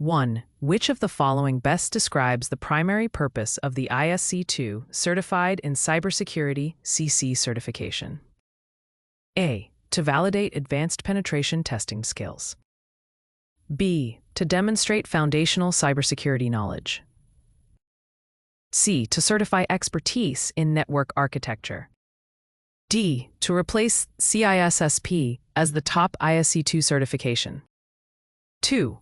1. Which of the following best describes the primary purpose of the ISC2 Certified in Cybersecurity CC certification? A. To validate advanced penetration testing skills. B. To demonstrate foundational cybersecurity knowledge. C. To certify expertise in network architecture. D. To replace CISSP as the top ISC2 certification. 2.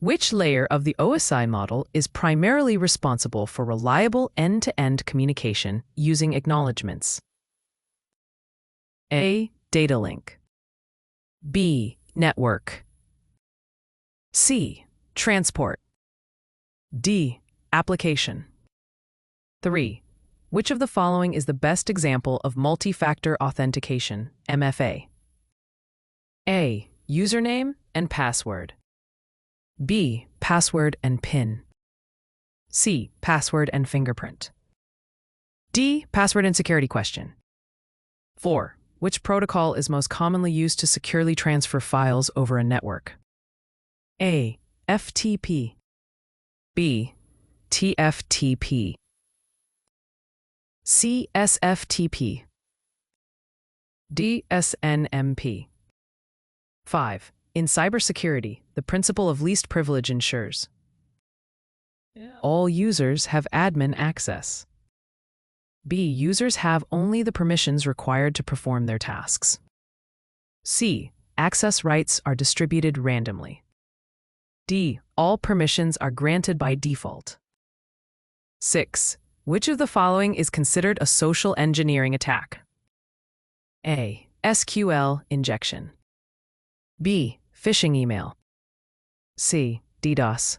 Which layer of the OSI model is primarily responsible for reliable end-to-end communication using acknowledgements? A. Data link. B. Network. C. Transport. D. Application. 3. Which of the following is the best example of multi-factor authentication, MFA? A. Username and password. B. Password and PIN. C. Password and fingerprint. D. Password and security question. 4. Which protocol is most commonly used to securely transfer files over a network? A. FTP. B. TFTP. C. SFTP. D. SNMP. 5. In cybersecurity, the principle of least privilege ensures all users have admin access. B. Users have only the permissions required to perform their tasks. C. Access rights are distributed randomly. D. All permissions are granted by default. 6. Which of the following is considered a social engineering attack? A. SQL injection. B. Phishing email. C. DDoS.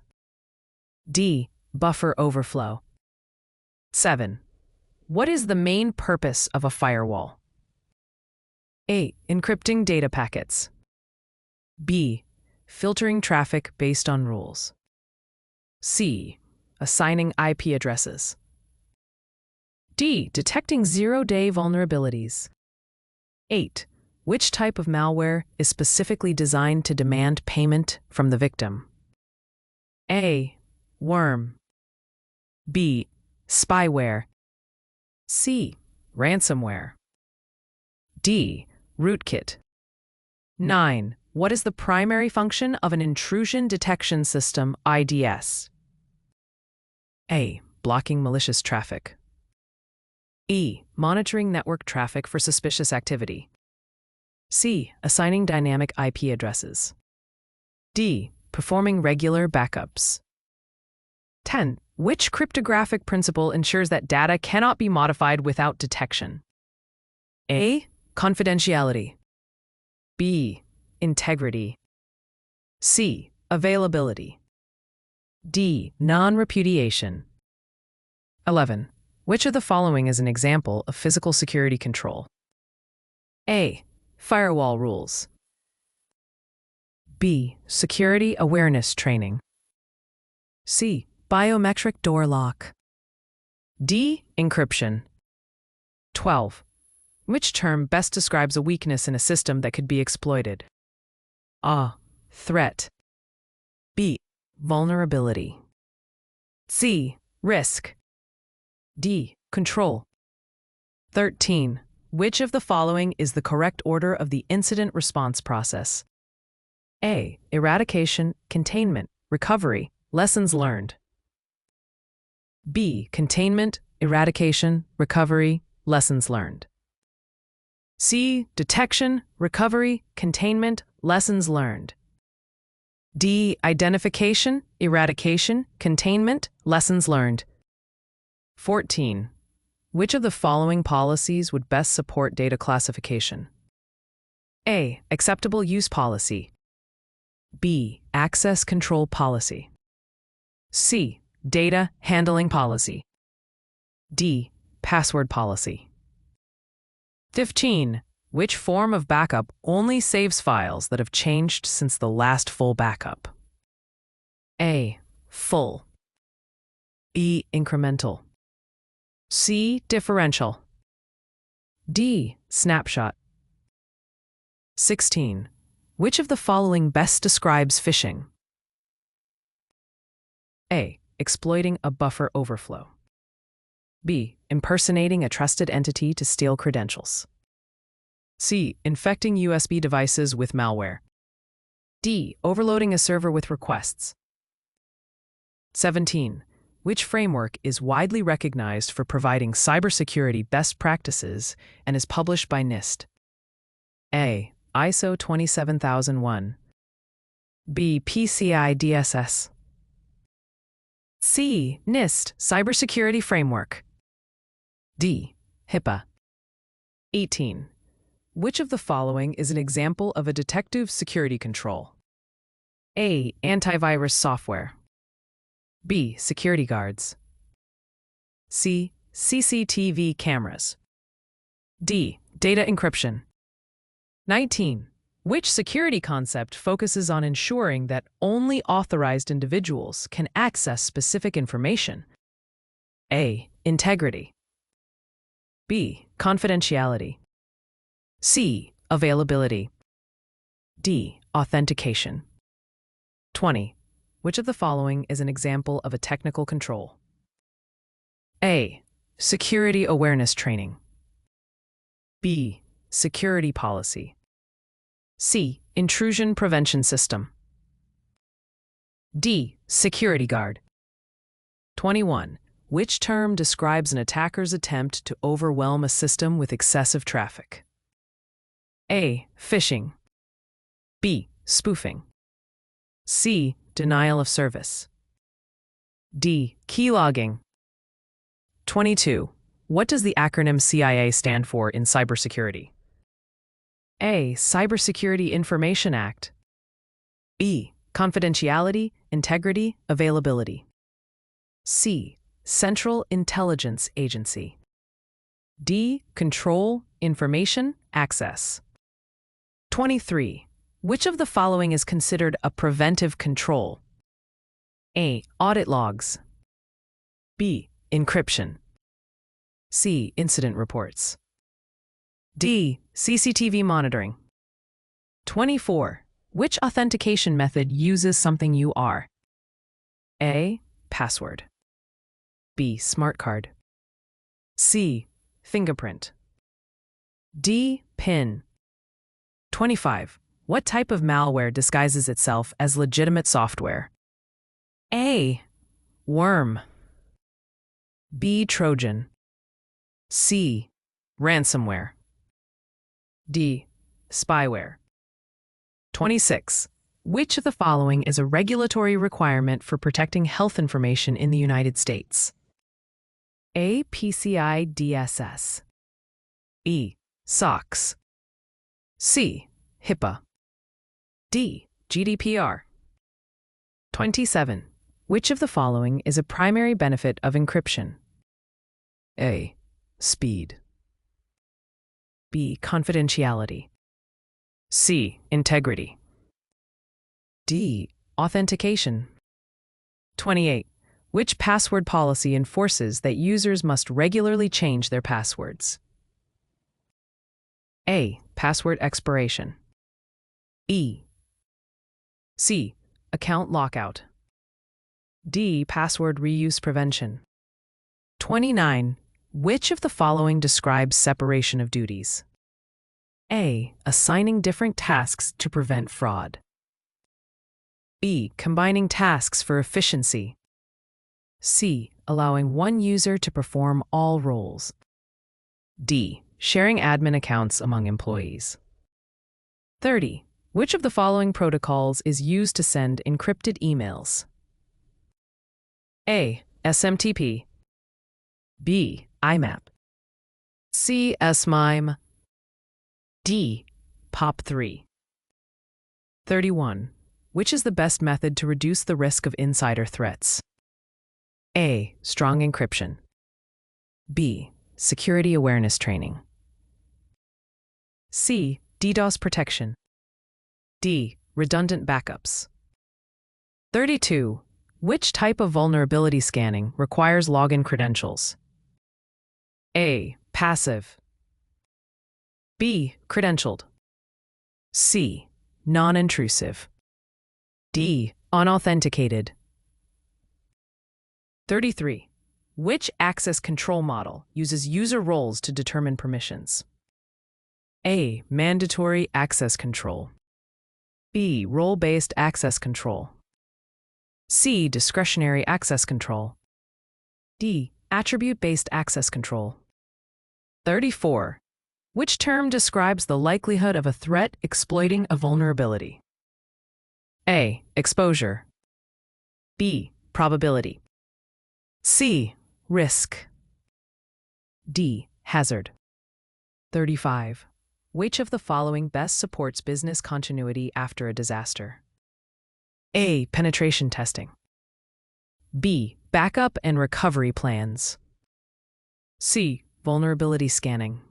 D. Buffer overflow. 7. What is the main purpose of a firewall? A. Encrypting data packets. B. Filtering traffic based on rules. C. Assigning IP addresses. D. Detecting zero-day vulnerabilities. 8. Which type of malware is specifically designed to demand payment from the victim? A. Worm. B. Spyware. C. Ransomware. D. Rootkit. 9. What is the primary function of an intrusion detection system, IDS? A. Blocking malicious traffic. E. Monitoring network traffic for suspicious activity. C. Assigning dynamic IP addresses. D. Performing regular backups. 10. Which cryptographic principle ensures that data cannot be modified without detection? A. Confidentiality. B. Integrity. C. Availability. D. Non-repudiation. 11. Which of the following is an example of physical security control? A. Firewall rules. B. Security awareness training. C. Biometric door lock. D. Encryption. 12. Which term best describes a weakness in a system that could be exploited? A. Threat. B. Vulnerability. C. Risk. D. Control. 13. Which of the following is the correct order of the incident response process? A. Eradication, containment, recovery, lessons learned. B. Containment, eradication, recovery, lessons learned. C. Detection, recovery, containment, lessons learned. D. Identification, eradication, containment, lessons learned. 14. Which of the following policies would best support data classification? A. Acceptable use policy. B. Access control policy. C. Data handling policy. D. Password policy. 15. Which form of backup only saves files that have changed since the last full backup? A. Full. B. Incremental. C. Differential. D. Snapshot. 16. Which of the following best describes phishing? A. Exploiting a buffer overflow. B. Impersonating a trusted entity to steal credentials. C. Infecting USB devices with malware. D. Overloading a server with requests. 17. Which framework is widely recognized for providing cybersecurity best practices and is published by NIST? A. ISO 27001. B. PCI DSS. C. NIST Cybersecurity Framework. D. HIPAA. 18. Which of the following is an example of a detective security control? A. Antivirus software. B. Security guards. C. CCTV cameras. D. Data encryption. 19. Which security concept focuses on ensuring that only authorized individuals can access specific information? A. Integrity. B. Confidentiality. C. Availability. D. Authentication. 20. Which of the following is an example of a technical control? A. Security awareness training. B. Security policy. C. Intrusion prevention system. D. Security guard. 21. Which term describes an attacker's attempt to overwhelm a system with excessive traffic? A. Phishing. B. Spoofing. C. Denial of service. D. Keylogging. 22. What does the acronym CIA stand for in cybersecurity? A. Cybersecurity Information Act. B. Confidentiality, integrity, availability. C. Central Intelligence Agency. D. Control, information, access. 23. Which of the following is considered a preventive control? A. Audit logs. B. Encryption. C. Incident reports. D. CCTV monitoring. 24. Which authentication method uses something you are? A. Password. B. Smart card. C. Fingerprint. D. PIN. 25. What type of malware disguises itself as legitimate software? A. Worm. B. Trojan. C. Ransomware. D. Spyware. 26. Which of the following is a regulatory requirement for protecting health information in the United States? A. PCI DSS. B. SOX. C. HIPAA. D. GDPR. 27. Which of the following is a primary benefit of encryption? A. Speed. B. Confidentiality. C. Integrity. D. Authentication. 28. Which password policy enforces that users must regularly change their passwords? A. Password expiration. B. C. Account lockout. D. Password reuse prevention. 29. Which of the following describes separation of duties? A. Assigning different tasks to prevent fraud. B. Combining tasks for efficiency. C. Allowing one user to perform all roles. D. Sharing admin accounts among employees. 30. Which of the following protocols is used to send encrypted emails? A. SMTP. B. IMAP. C. SMIME. D. POP3. 31. Which is the best method to reduce the risk of insider threats? A. Strong encryption. B. Security awareness training. C. DDoS protection. D. Redundant backups. 32. Which type of vulnerability scanning requires login credentials? A. Passive. B. Credentialed. C. Non-intrusive. D. Unauthenticated. 33. Which access control model uses user roles to determine permissions? A. Mandatory access control. B. Role-based access control. C. Discretionary access control. D. Attribute-based access control. 34. Which term describes the likelihood of a threat exploiting a vulnerability? A. Exposure. B. Probability. C. Risk. D. Hazard. 35. Which of the following best supports business continuity after a disaster? A. Penetration testing. B. Backup and recovery plans. C. Vulnerability scanning.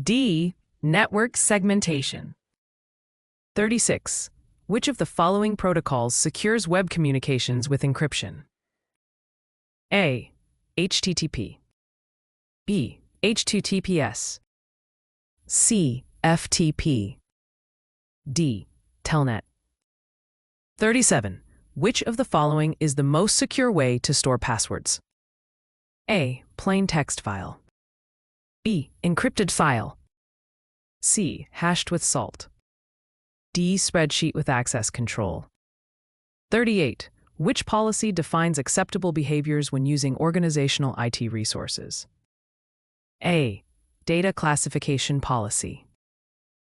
D. Network segmentation. 36. Which of the following protocols secures web communications with encryption? A. HTTP. B. HTTPS. C. FTP. D. Telnet. 37. Which of the following is the most secure way to store passwords? A. Plain text file. B. Encrypted file. C. Hashed with salt. D. Spreadsheet with access control. 38. Which policy defines acceptable behaviors when using organizational IT resources? A. Data classification policy.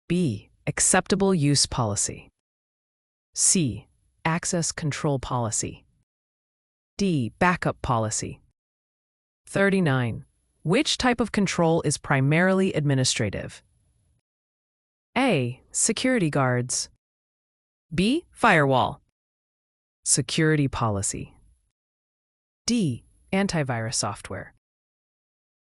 B. Acceptable use policy. C. Access control policy. D. Backup policy. 39. Which type of control is primarily administrative? A. Security guards. B. Firewall. Security policy. D. Antivirus software.